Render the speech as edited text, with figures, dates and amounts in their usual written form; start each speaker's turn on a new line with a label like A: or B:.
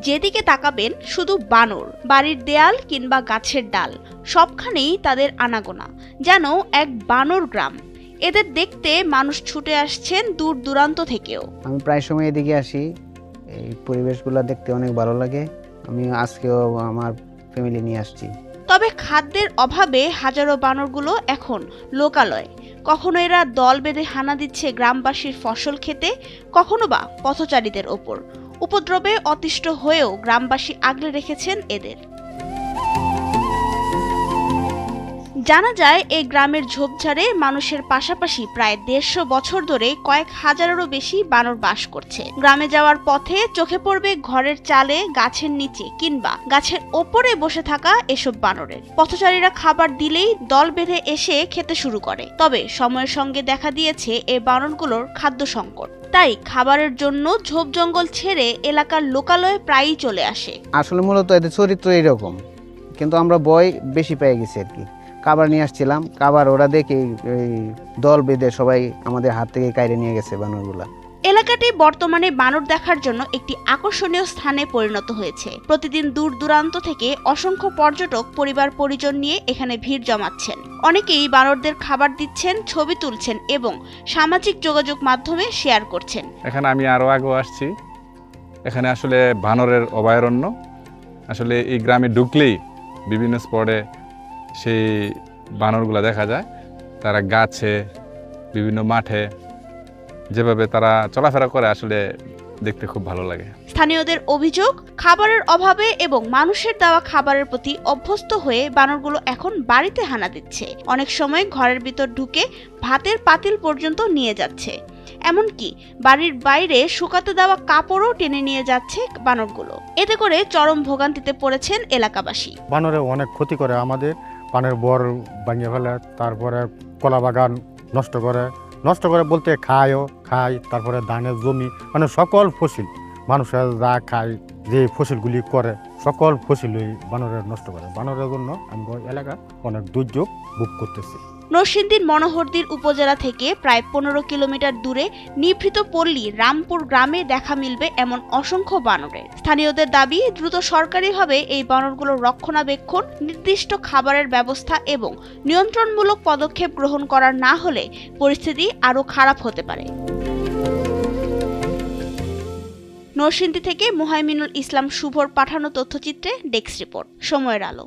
A: যেদিকে তাকাবেন শুধু বানর, বাড়ির দেয়াল কিংবা গাছের ডাল, সবখানেই তাদের আনাগোনা, যেন এক বানর গ্রাম। এদের দেখতে মানুষ ছুটে আসছেন দূর দূরান্ত থেকেও।
B: আমি প্রায় সময় এদিকে আসি, এই পরিবেশগুলো দেখতে অনেক ভালো লাগে। আমি আজকেও আমার ফ্যামিলি নিয়ে আসছি।
A: তবে খাদ্যের অভাবে হাজারো বানরগুলো এখন লোকালয়ে। কখনো এরা দল বেঁধে হানা দিচ্ছে গ্রামবাসীর ফসল খেতে, কখনো বা পথচারীদের ওপর। উপদ্রবে অতিষ্ঠ হয়েও গ্রামবাসী আগলে রেখেছেন এদের। জানা যায় এই গ্রামের ঝোপঝাড়ে মানুষের পাশাপাশি প্রায় 150 বছর ধরে কয়েক হাজারেরও বেশি বানর বাস করছে। গ্রামে যাওয়ার পথে চোখে পড়বে ঘরের চালে, গাছের নিচে কিংবা গাছের ওপরে বসে থাকা এসব বানরের। পথচারীরা খাবার দিলেই দল বেঁধে এসে খেতে শুরু করে। তবে সময়ের সঙ্গে দেখা দিয়েছে এই বানরগুলোর খাদ্য সংকট। তাই খাবারের জন্য ঝোপ জঙ্গল ছেড়ে এলাকার লোকালয়ে প্রায়ই চলে আসে।
B: আসলে মূলত এদের চরিত্র এইরকম, কিন্তু আমরা ভয় বেশি পেয়ে গেছি আর কি। খাবার নিয়ে আসছিলাম, খাবার ওরা দেখে এই দল বেঁধে সবাই আমাদের হাত থেকে কাইরে নিয়ে গেছে বানরগুলা।
A: এলাকাটি বর্তমানে বানর দেখার জন্য একটি আকর্ষণীয় স্থানে পরিণত হয়েছে। প্রতিদিন দূর দূরান্ত থেকে অসংখ্য পর্যটক পরিবার পরিজন নিয়ে এখানে ভিড় জমাচ্ছেন। অনেকেই বানরদের খাবার দিচ্ছেন, ছবি তুলছেন এবং সামাজিক যোগাযোগ মাধ্যমে শেয়ার করছেন।
C: এখানে আমি আরও আগেও আসছি। এখানে আসলে বানরের অভয়ারণ্য। আসলে এই গ্রামে ঢুকলেই বিভিন্ন স্পটে সেই বানরগুলো দেখা যায়। তারা গাছে, বিভিন্ন মাঠে যেভাবে তারা চলাফেরা করে আসলে দেখতে খুব ভালো লাগে।
A: স্থানীয়দের অভিযোগ, খাবারের অভাবে এবং মানুষের দেওয়া খাবারের প্রতি অভ্যস্ত হয়ে বানরগুলো এখন বাড়িতে হানা দিচ্ছে। অনেক সময় ঘরের ভিতর ঢুকে ভাতের পাতিল পর্যন্ত নিয়ে যাচ্ছে। এমনকি বাড়ির বাইরে শুকাতে দেওয়া কাপড়ও টেনে নিয়ে যাচ্ছে বানরগুলো। এতে করে চরম ভোগান্তিতে পড়েছেন এলাকাবাসী।
D: বানরে অনেক ক্ষতি করে আমাদের, পানের বর ভাঙিয়ে ফেলে, তারপরে কলা বাগান নষ্ট করে বলতে খায়, তারপরে ধানের জমি, মানে সকল ফসল মানুষের যা খায়, যে ফসলগুলি করে সকল ফসলই বানরের নষ্ট করে। বানরের জন্য আমরা এলাকা অনেক দুর্যোগ ভোগ করতেছি।
A: নরসিংদীর মনোহরদীর উপজেলা থেকে প্রায় 15 কিলোমিটার দূরে নিভৃত পল্লী রামপুর গ্রামে দেখা মিলবে এমন অসংখ্য বানরের। স্থানীয়দের দাবি, দ্রুত সরকারিভাবে এই বানরগুলোর রক্ষণাবেক্ষণ, নির্দিষ্ট খাবারের ব্যবস্থা এবং নিয়ন্ত্রণমূলক পদক্ষেপ গ্রহণ করা না হলে পরিস্থিতি আরও খারাপ হতে পারে। নরসিংদী থেকে মুহাইমিনুল ইসলাম শুভর পাঠানো তথ্যচিত্রে ডেস্ক রিপোর্ট, সময়ের আলো।